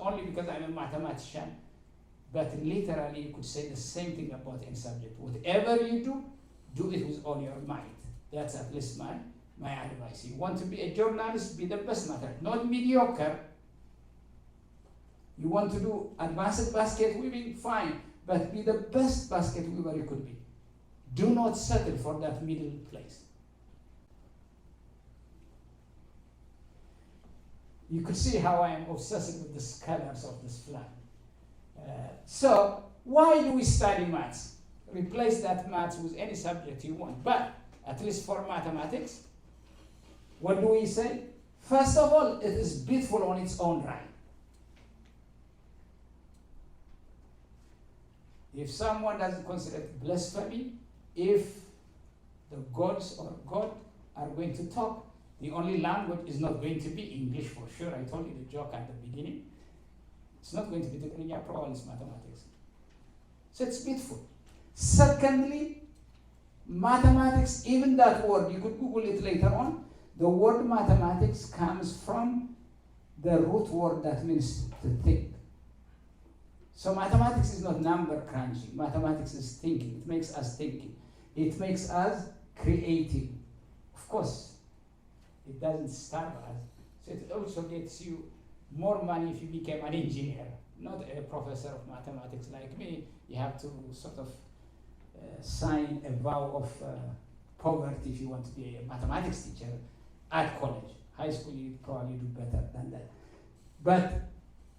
only because I'm a mathematician, but literally you could say the same thing about any subject. Whatever you do it with all your might. That's at least my advice. You want to be a journalist, be the best mathematician, not mediocre. You want to do advanced basket weaving, fine, but be the best basket weaver you could be. Do not settle for that middle place. You could see how I am obsessed with the colors of this flag. So why do we study maths? Replace that maths with any subject you want. But at least for mathematics, what do we say? First of all, it is beautiful on its own right. If someone doesn't consider it blasphemy, if the gods or God are going to talk, the only language is not going to be English for sure. I told you the joke at the beginning. It's not going to be Tigrinya, probably it's mathematics. So it's beautiful. Secondly, mathematics, even that word, you could Google it later on. The word mathematics comes from the root word that means to think. So mathematics is not number crunching. Mathematics is thinking. It makes us thinking. It makes us creative. Of course, it doesn't starve us. So it also gets you more money if you become an engineer, not a professor of mathematics like me. You have to sort of sign a vow of poverty if you want to be a mathematics teacher at college. High school, you probably do better than that. But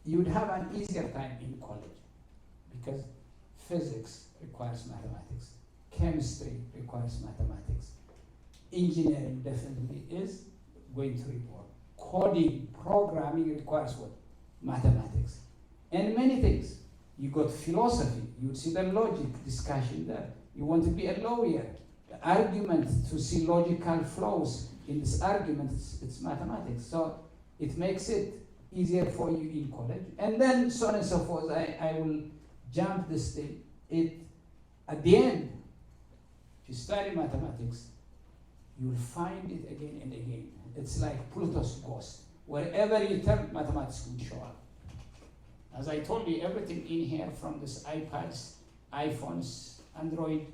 you would have an easier time in college because physics requires mathematics, chemistry requires mathematics, engineering definitely is going to require. Coding, programming requires what? Mathematics. And many things. You got philosophy, you would see the logic discussion there. You want to be a lawyer, the argument, to see logical flows in this argument, it's mathematics. So it makes it easier for you in college. And then so on and so forth. I will jump this thing. At the end, if you study mathematics, you'll find it again and again. It's like Pluto's ghost. Wherever you turn, mathematics will show up. As I told you, everything in here from this iPads, iPhones, Android,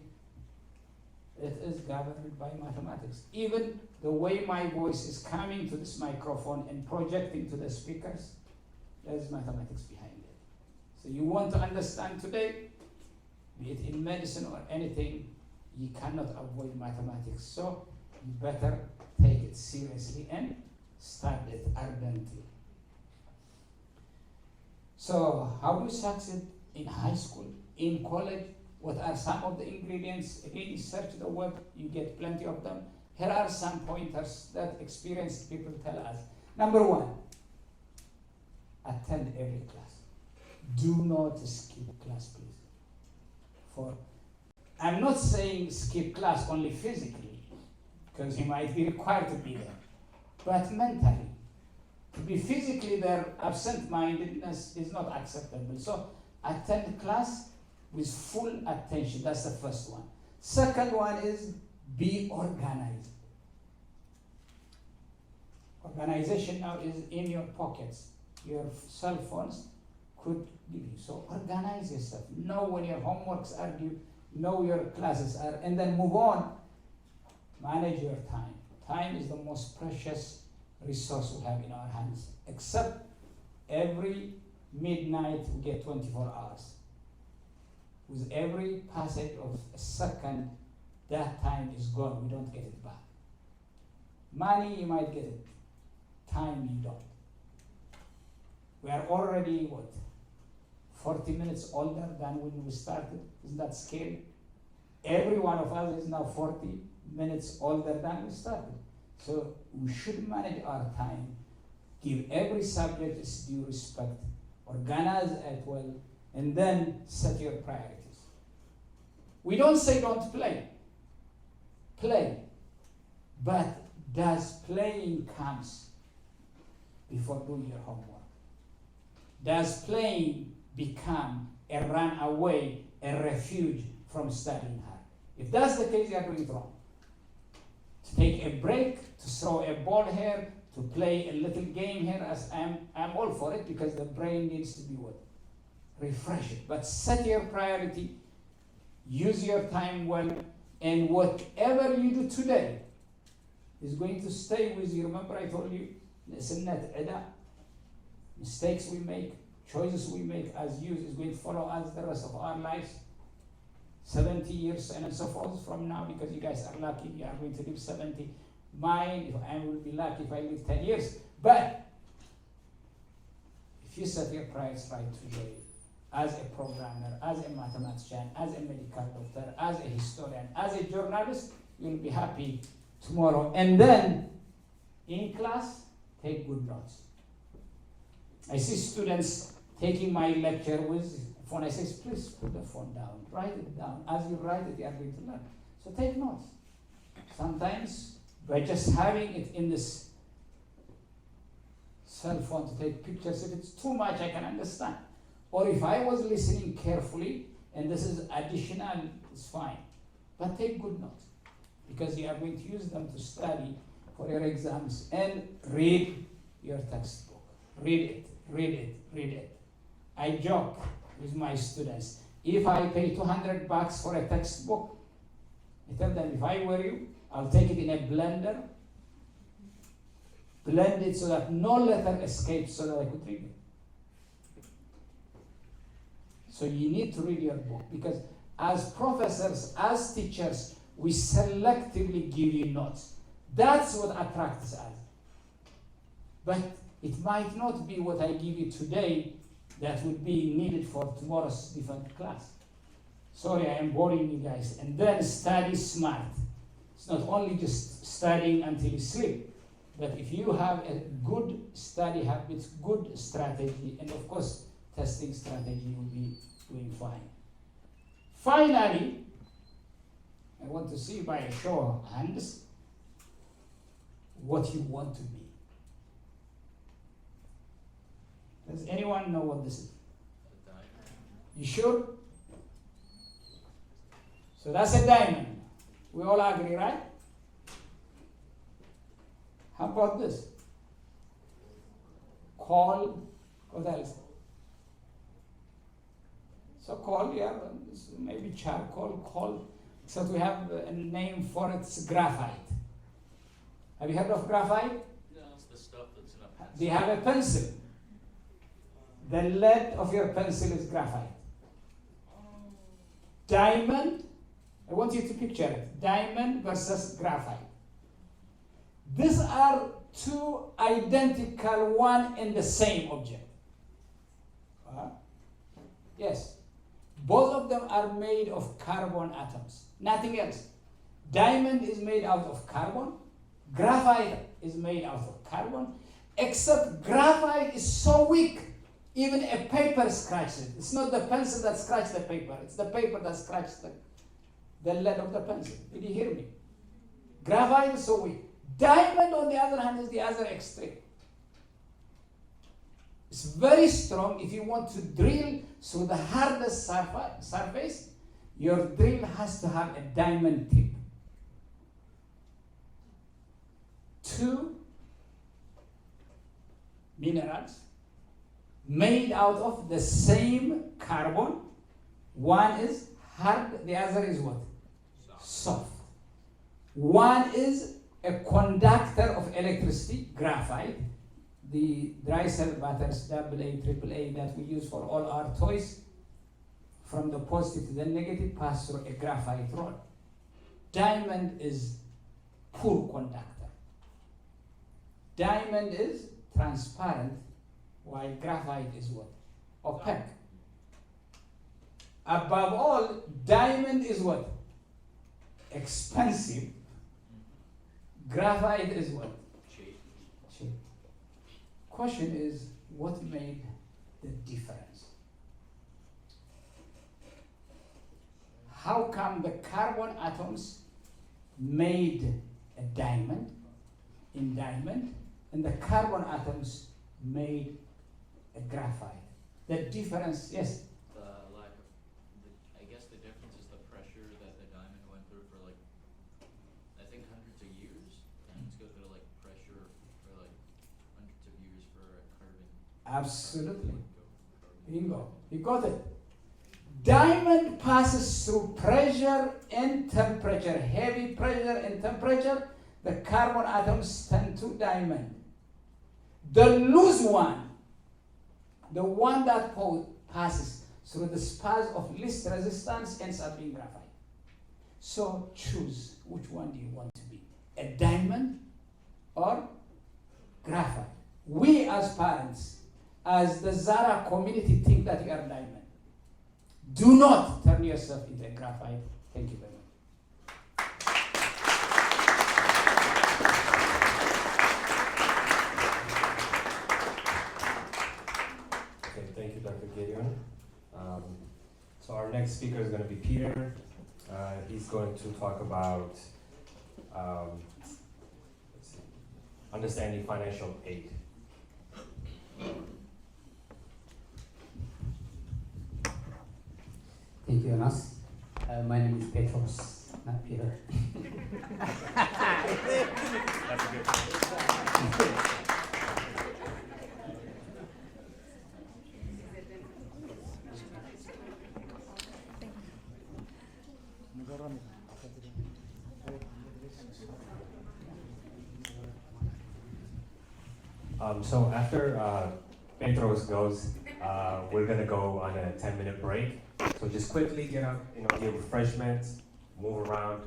it is governed by mathematics. Even the way my voice is coming to this microphone and projecting to the speakers, there's mathematics behind it. So you want to understand today, be it in medicine or anything, you cannot avoid mathematics. So you better take it seriously and study it ardently. So how do you succeed in high school, in college? What are some of the ingredients? Again, you search the web, you get plenty of them. Here are some pointers that experienced people tell us. Number one, attend every class. Do not skip class, please. I'm not saying skip class only physically, because you might be required to be there, but mentally. To be physically there, absent-mindedness is not acceptable. So attend class with full attention. That's the first one. Second one is be organized. Organization now is in your pockets. Your cell phones could give you. So organize yourself. Know when your homeworks are due. Know your classes are, and then move on. Manage your time. Time is the most precious resource we have in our hands. Except every midnight we get 24 hours. With every passage of a second, that time is gone. We don't get it back. Money, you might get it. Time, you don't. We are already, 40 minutes older than when we started. Isn't that scary? Every one of us is now 40 minutes older than we started. So we should manage our time, give every subject its due respect, organize it well, and then set your priorities. We don't say don't play. Play. But does playing comes before doing your homework? Does playing become a runaway, a refuge from studying hard? If that's the case, you are doing it wrong. To take a break, to throw a ball here, to play a little game here, as I'm all for it, because the brain needs to be what? Refreshed. But set your priority, use your time well, and whatever you do today is going to stay with you. Remember I told you, mistakes we make, choices we make as youth is going to follow us the rest of our lives. 70 years and so forth from now, because you guys are lucky, you are going to live 70. Mine, if I will be lucky if I live 10 years. But if you set your priorities right today, as a programmer, as a mathematician, as a medical doctor, as a historian, as a journalist, you'll be happy tomorrow. And then, in class, take good notes. I see students taking my lecture with phone. I say, please put the phone down, write it down. As you write it, you are going to learn. So take notes. Sometimes, by just having it in this cell phone to take pictures, if it's too much, I can understand. Or if I was listening carefully, and this is additional, it's fine. But take good notes, because you are going to use them to study for your exams. And read your textbook. Read it, read it, read it. I joke with my students. If I pay $200 for a textbook, I tell them, if I were you, I'll take it in a blender, blend it so that no letter escapes, so that I could read it. So you need to read your book, because as professors, as teachers, we selectively give you notes. That's what attracts us. But it might not be what I give you today that would be needed for tomorrow's different class. Sorry, I am boring you guys. And then study smart. It's not only just studying until you sleep, but if you have a good study habits, good strategy, and of course, testing strategy, you will be doing fine. Finally, I want to see by a show of hands what you want to be. Does anyone know what this is? You sure? So that's a diamond. We all agree, right? How about this? Call, what else? So call, yeah, maybe charcoal, call. So we have a name for it, it's graphite. Have you heard of graphite? No, it's the stuff that's in a pencil. They have a pencil. The lead of your pencil is graphite. Diamond, I want you to picture it. Diamond versus graphite. These are two identical, one and the same object. Yes. Both of them are made of carbon atoms. Nothing else. Diamond is made out of carbon. Graphite is made out of carbon. Except graphite is so weak, even a paper scratches it. It's not the pencil that scratches the paper. It's the paper that scratches the lead of the pencil. Did you hear me? Graphite is so weak. Diamond, on the other hand, is the other extreme. It's very strong. If you want to drill through the hardest surface, your drill has to have a diamond tip. Two minerals made out of the same carbon. One is hard, the other is what? Soft. One is a conductor of electricity, graphite. The dry cell batteries, AA, AAA, that we use for all our toys, from the positive to the negative, pass through a graphite rod. Diamond is poor conductor. Diamond is transparent, while graphite is what? Opaque. Above all, diamond is what? Expensive. Graphite is what? Cheap. Question is, what made the difference? How come the carbon atoms made a diamond in diamond, and the carbon atoms made a graphite? The difference, yes? I guess the difference is the pressure that the diamond went through for I think hundreds of years. And it's go through pressure for Absolutely. Bingo. You got it. Diamond passes through pressure and temperature. Heavy pressure and temperature, the carbon atoms turn to diamond. The loose one, the one that passes through the path of least resistance, ends up being graphite. So choose, which one do you want to be? A diamond or graphite? We as parents, as the Zara community, think that you are diamond. Do not turn yourself into a graphite. Thank you very much. Okay, thank you, Dr. Gideon. So our next speaker is going to be Peter. He's going to talk about let's see, understanding financial aid. Thank you, Anas. My name is Petros, not Peter. That's good. So after Petros goes, we're gonna go on a 10-minute break. So just quickly get up, get refreshments, move around,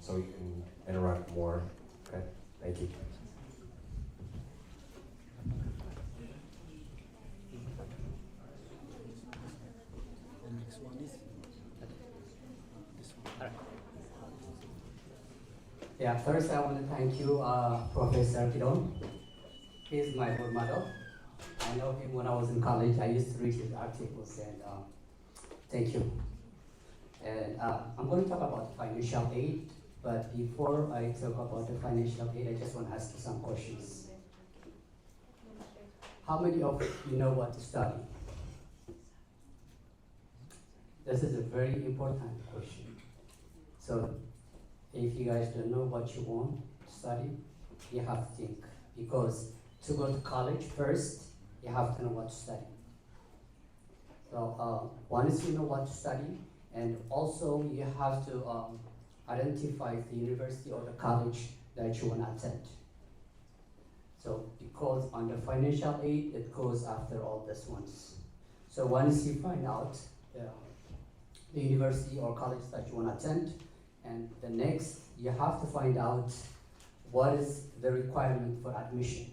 so you can interact more. Okay, thank you. Yeah, first I want to thank you, Professor Kidon. He's my role model. I know him when I was in college. I used to read his articles, and thank you. And I'm going to talk about financial aid, but before I talk about the financial aid, I just want to ask you some questions. How many of you know what to study? This is a very important question. So if you guys don't know what you want to study, you have to think. Because to go to college first, you have to know what to study. So once you know what to study, and also you have to identify the university or the college that you want to attend. So because under financial aid, it goes after all these ones. So once you find out the university or college that you want to attend, and the next, you have to find out what is the requirement for admission.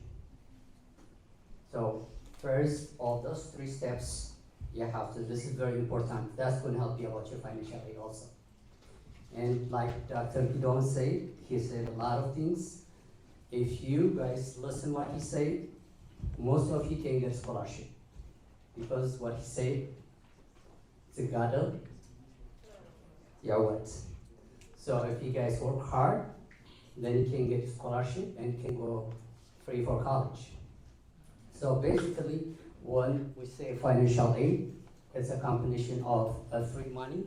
So first, all those 3 steps, you have to, this is very important. That's going to help you about your financial aid also. And like Dr. Kidon said, he said a lot of things. If you guys listen what he said, most of you can get scholarship. Because what he said, together, you're what? So if you guys work hard, then you can get scholarship and can go free for college. So basically, when we say financial aid, it's a combination of free money.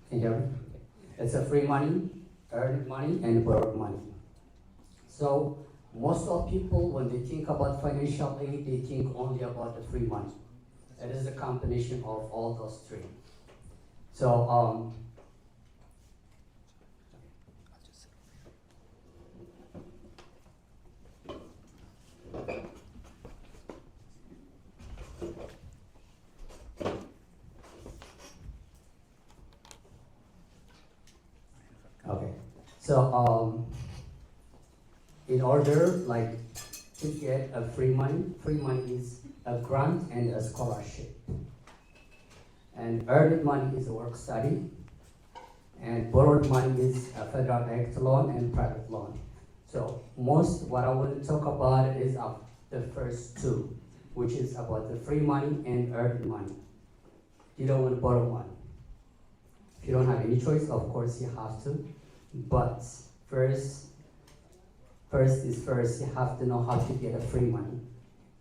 Can you hear me? It's a free money, earned money, and borrowed money. So most of people, when they think about financial aid, they think only about the free money. It is a combination of all those 3. So okay. So in order like to get a free money is a grant and a scholarship. And earned money is a work study. And borrowed money is a federal aid loan and private loan. So most what I want to talk about is the first 2, which is about the free money and earned money. You don't want to borrow money. If you don't have any choice, of course you have to. But first is first, you have to know how to get a free money.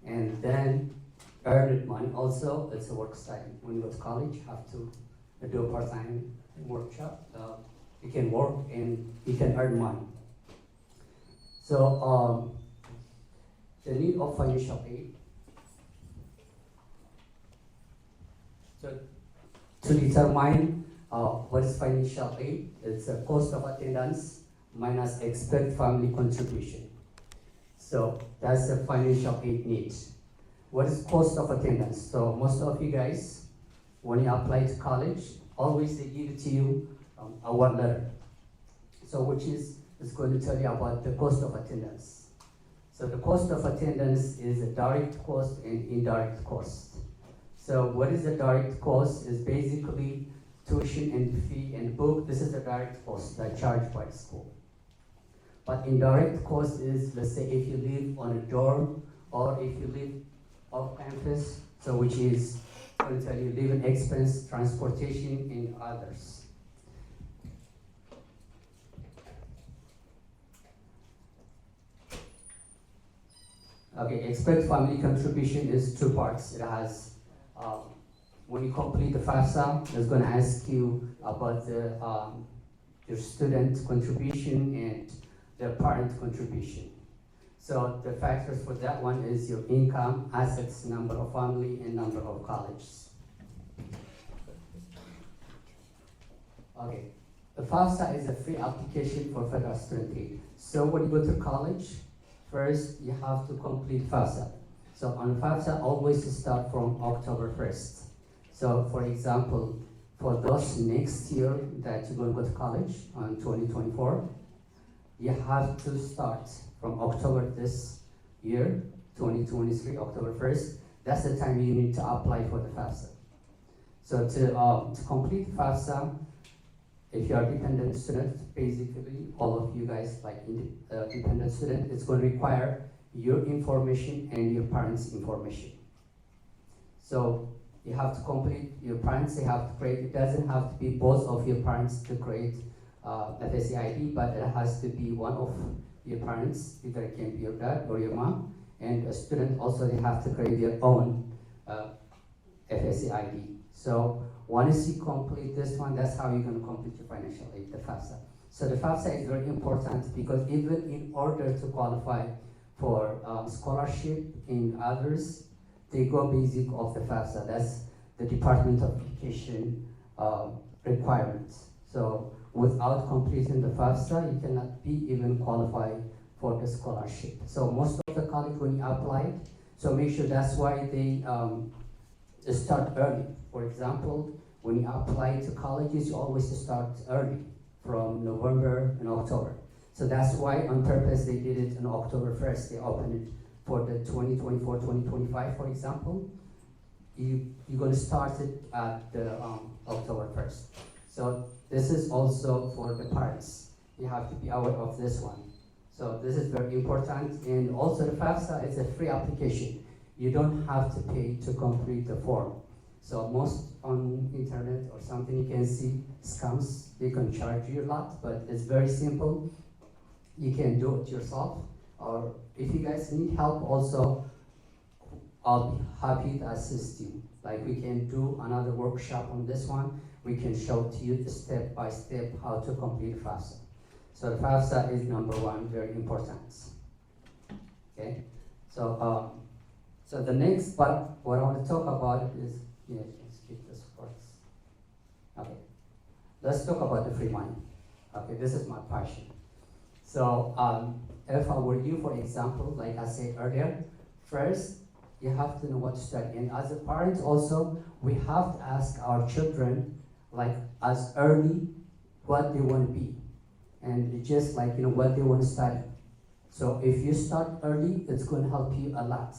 And then earned money also, it's a work study. When you go to college, you have to do a part-time workshop. You can work and you can earn money. So the need of financial aid. So to determine what is financial aid, it's the cost of attendance minus expected family contribution. So that's the financial aid need. What is cost of attendance? So most of you guys, when you apply to college, always they give it to you a one letter. So which is going to tell you about the cost of attendance. So the cost of attendance is a direct cost and indirect cost. So what is the direct cost is basically tuition and fee and book. This is the direct cost that charged by the school. But indirect cost is, let's say, if you live on a dorm or if you live off campus, so which is going to tell you living expense, transportation, and others. Okay, expect family contribution is two parts. It has, when you complete the FAFSA, it's going to ask you about the, your student contribution and the parent contribution. So the factors for that one is your income, assets, number of family, and number of colleges. Okay, the FAFSA is a free application for federal student aid. So when you go to college, first you have to complete FAFSA. So on FAFSA, always start from October 1st. So for example, for those next year that you're going to go to college on 2024, you have to start from October this year, 2023, October 1st. That's the time you need to apply for the FAFSA. So to complete FAFSA, if you are a dependent student, basically all of you guys like dependent student, it's going to require your information and your parents' information. So you have to complete, your parents, they have to create, it doesn't have to be both of your parents to create FSA ID, but it has to be one of your parents, either it can be your dad or your mom, and a student also, they have to create their own FSA ID. So once you complete this one, that's how you're going to complete your financial aid, the FAFSA. So the FAFSA is very important because even in order to qualify for scholarship in others, they go basic of the FAFSA. That's the Department of Education requirements. So without completing the FAFSA, you cannot be even qualified for the scholarship. So most of the college when you apply, so make sure that's why they start early. For example, when you apply to colleges, you always start early from November and October. So that's why on purpose they did it on October 1st. They opened it for the 2024-2025, for example. You're going to start it at the October 1st. So this is also for the parents. You have to be aware of this one. So this is very important. And also the FAFSA is a free application. You don't have to pay to complete the form. So most on internet or something you can see scams, they can charge you a lot, but it's very simple. You can do it yourself. Or if you guys need help also, I'll be happy to assist you. Like we can do another workshop on this one. We can show to you the step by step how to complete FAFSA. So the FAFSA is number one, very important. Okay, so so the next part, what I want to talk about is, yeah, let's skip this first. Okay, let's talk about the free money. Okay, this is my passion. So if I were you, for example, like I said earlier, first you have to know what to study. And as a parent also, we have to ask our children, like as early, what they want to be. And just like, you know, what they want to study. So if you start early, it's going to help you a lot.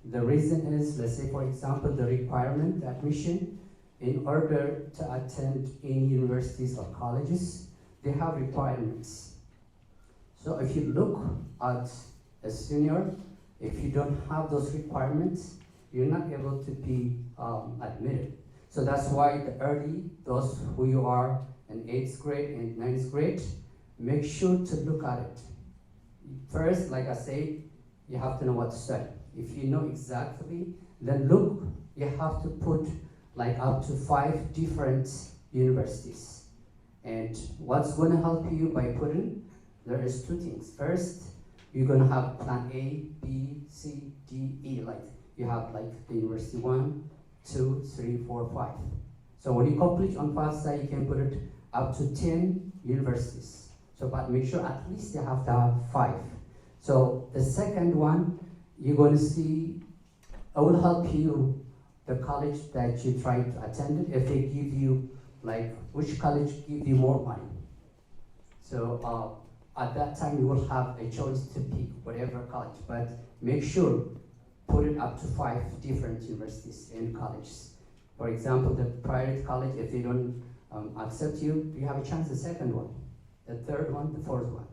The reason is, let's say for example, the requirement, the admission, in order to attend any universities or colleges, they have requirements. So if you look at a senior, if you don't have those requirements, you're not able to be admitted. So that's why the early, those who you are in 8th grade and 9th grade, make sure to look at it. First, like I said, you have to know what to study. If you know exactly, then look, you have to put like up to 5 different universities. And what's going to help you by putting, there is 2 things. First, you're gonna have plan A, B, C, D, E, like you have like the university 1, 2, 3, 4, 5. So when you complete on FAFSA, you can put it up to 10 universities. So but make sure at least you have to have 5. So the second one, you're going to see, I will help you the college that you try to attend if they give you, like which college give you more money. So at that time you will have a choice to pick whatever college, but make sure put it up to 5 different universities and colleges. For example, the private college, if they don't accept you, you have a chance the second one, the third one, the fourth one.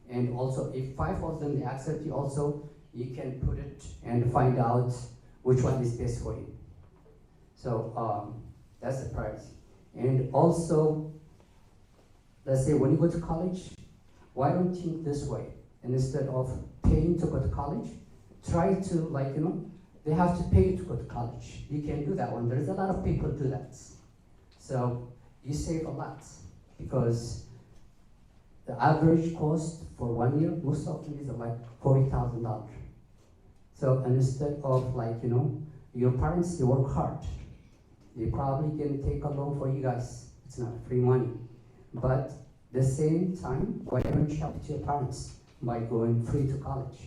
And also if 5 of them they accept you also, you can put it and find out which one is best for you. So that's the priority. And also, let's say when you go to college, why don't you think this way? And instead of paying to go to college, try to, like, you know, they have to pay you to go to college. You can do that one. There's a lot of people do that. So you save a lot because the average cost for 1 year, most of them is like $40,000. So instead of, like, you know, your parents, they work hard. They probably can take a loan for you guys. It's not free money. But the same time, why don't you help your parents by going free to college?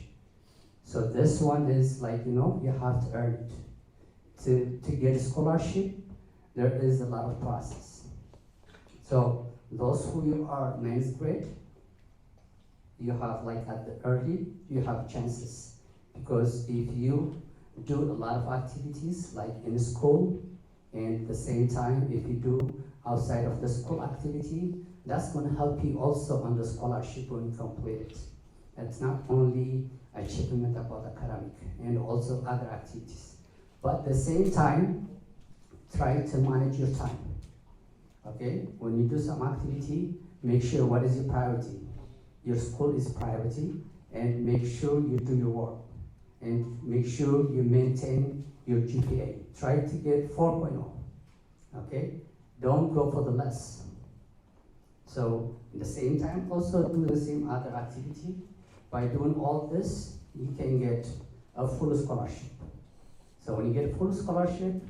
So this one is like, you know, you have to earn it. To get a scholarship, there is a lot of process. So those who are 9th grade, you have like at the early, you have chances. Because if you do a lot of activities like in school, and at the same time, if you do outside of the school activity, that's going to help you also on the scholarship when you complete it. It's not only achievement about academic and also other activities. But at the same time, try to manage your time. Okay? When you do some activity, make sure what is your priority. Your school is priority, and make sure you do your work. And make sure you maintain your GPA. Try to get 4.0, okay? Don't go for the less. So at the same time, also do the same other activity. By doing all this, you can get a full scholarship. So when you get a full scholarship,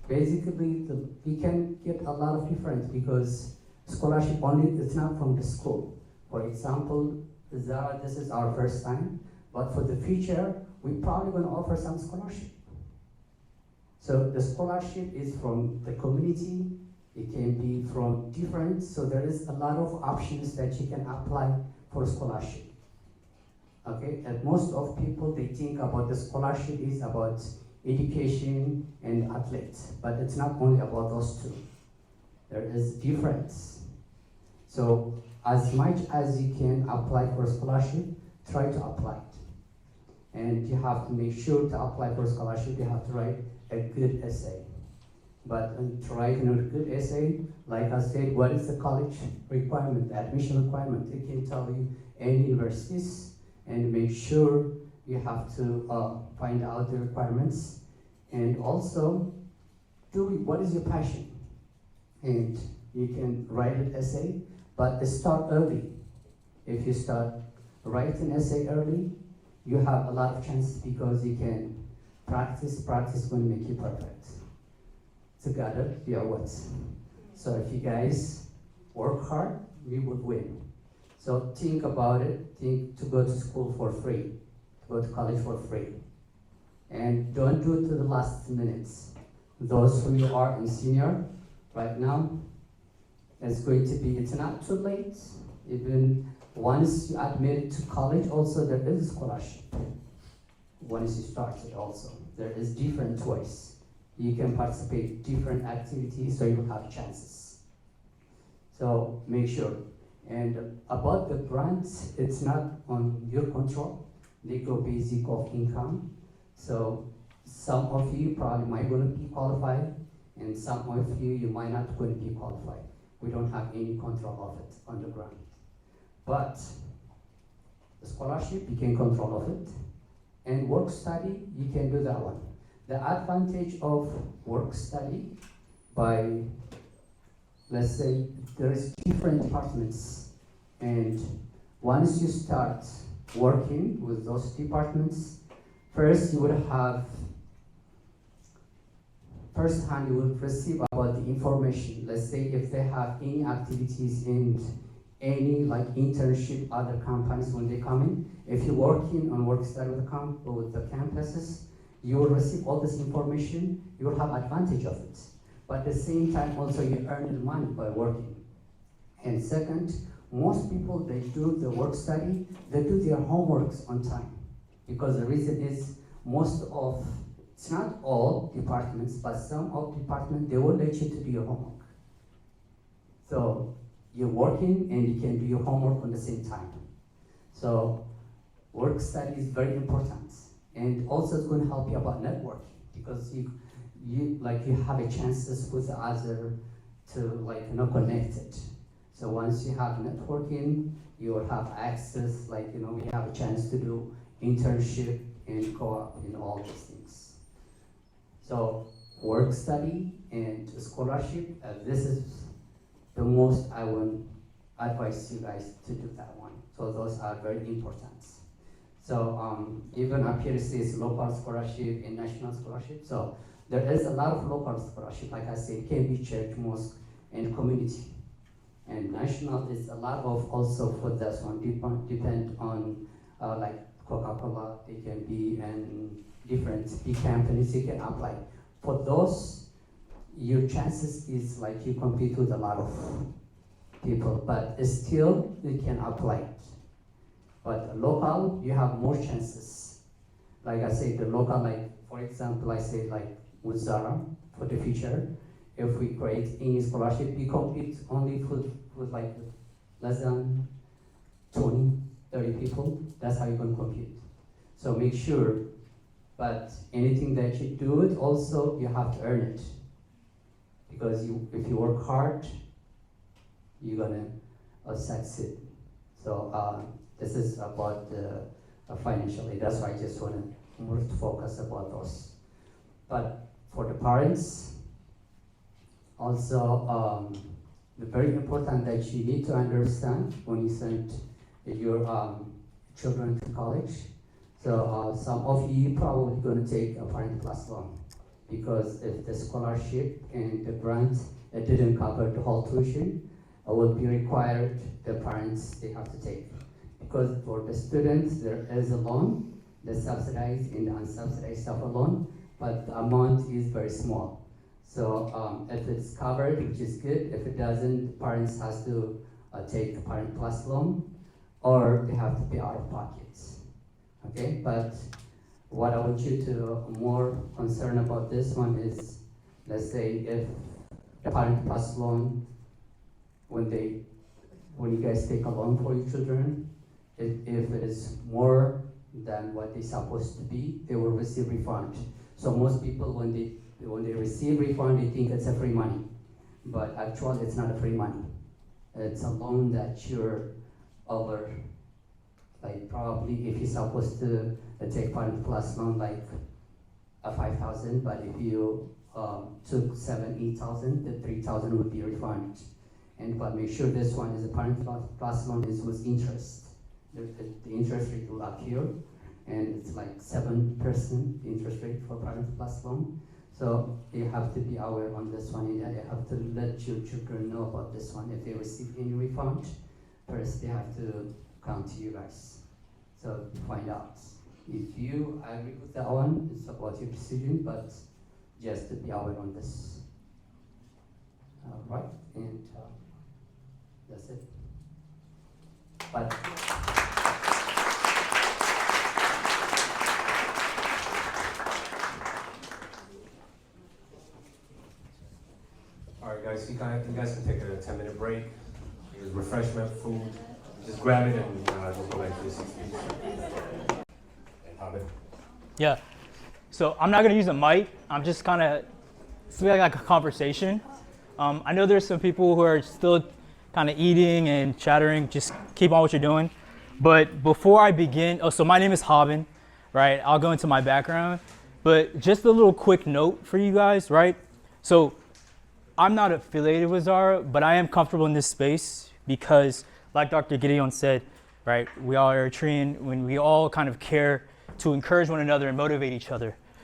basically you can get a lot of difference because scholarship only, it's not from the school. For example, Zara, this is our first time, but for the future, we're probably going to offer some scholarship. So the scholarship is from the community, it can be from different, so there is a lot of options that you can apply for scholarship. Okay, and most of people, they think about the scholarship is about education and athletes, but it's not only about those two. There is difference. So as much as you can apply for a scholarship, try to apply it. And you have to make sure to apply for a scholarship, you have to write a good essay. But to write a good essay, like I said, what is the college requirement, the admission requirement? It can tell you any universities, and make sure you have to find out the requirements. And also, what is your passion? And you can write an essay, but start early. If you start writing an essay early, you have a lot of chances because you can practice is going to make you perfect. Together, we are what? So if you guys work hard, we would win. So think about it, think to go to school for free, to go to college for free. And don't do it to the last minutes. Those who are in senior right now, it's not too late. Even once you admit to college, also there is a scholarship. Once you start it also, there is different choice. You can participate different activities, so you have chances. So make sure. And about the grants, it's not on your control. They go basic of income. So some of you probably might going to be qualified, and some of you might not going to be qualified. We don't have any control of it on the grant. But the scholarship, you can control of it. And work study, you can do that one. The advantage of work study, by, let's say, there is different departments, and once you start working with those departments, first you would have, first hand you will receive about the information. Let's say if they have any activities in any like internship, other companies when they come in, if you're working on work study with the campuses, you will receive all this information, you will have advantage of it. But at the same time also you earn money by working. And second, most people, they do the work study, they do their homeworks on time. Because the reason is it's not all departments, but some of departments, they will let you to do your homework. So you're working and you can do your homework on the same time. So work study is very important. And also it's going to help you about networking because you have a chances with the other to connect it. So once you have networking, you will have access, we have a chance to do internship and co-op and all these things. So work study and scholarship, this is the most I would advise you guys to do that one. So those are very important. So even up here it says local scholarship and national scholarship. So there is a lot of local scholarship, like I said, can be church, mosque, and community. And national is a lot of also for this one, depend on like Coca-Cola, they can be in different big companies, you can apply. For those, your chances is like you compete with a lot of people, but still you can apply it. But local, you have more chances. Like I said, the local, like for example, I say like with Zara for the future, if we create any scholarship, we compete only with like less than 20, 30 people. That's how you can compete. So make sure, but anything that you do it, also you have to earn it. Because if you work hard, you're gonna succeed. So this is about the financial aid. That's why I just wanna more to focus about those. But for the parents, also the very important that you need to understand when you send your children to college. So some of you probably going to take a parent plus loan because if the scholarship and the grant it didn't cover the whole tuition, it will be required the parents they have to take. Because for the students there is a loan, the subsidized and the unsubsidized of a loan, but the amount is very small. So if it's covered, which is good. If it doesn't, parents has to take a parent plus loan, or they have to pay out of pockets. Okay, but what I want you to more concerned about this one is, let's say if the parent plus loan, when you guys take a loan for your children, if it is more than what they're supposed to be, they will receive refund. So most people when they receive refund, they think it's a free money, but actually it's not a free money. It's a loan that you're over, like probably if you're supposed to take parent plus loan like a 5,000, but if you took 7,000, 8,000, the 3,000 would be refunded. But make sure this one is a parent plus loan is with interest. The interest rate will appear, and it's like 7% interest rate for parent plus loan. So you have to be aware on this one, and you have to let your children know about this one. If they receive any refund, first they have to come to you guys. So find out. If you agree with that one, it's about your decision, but just to be aware on this. Right, and that's it. But All right, guys, you guys can take a 10-minute break. There's refreshment, food. Just grab it and just go back to your seats. And have it. Yeah. So I'm not gonna use a mic. I'm just kind of, it's like a conversation. I know there's some people who are still kind of eating and chattering. Just keep on what you're doing. But before I begin, so my name is Haben, right? I'll go into my background. But just a little quick note for you guys, right? So I'm not affiliated with Zara, but I am comfortable in this space because, like Dr. Gideon said, right? We all are Eritrean when we all kind of care to encourage one another and motivate each other.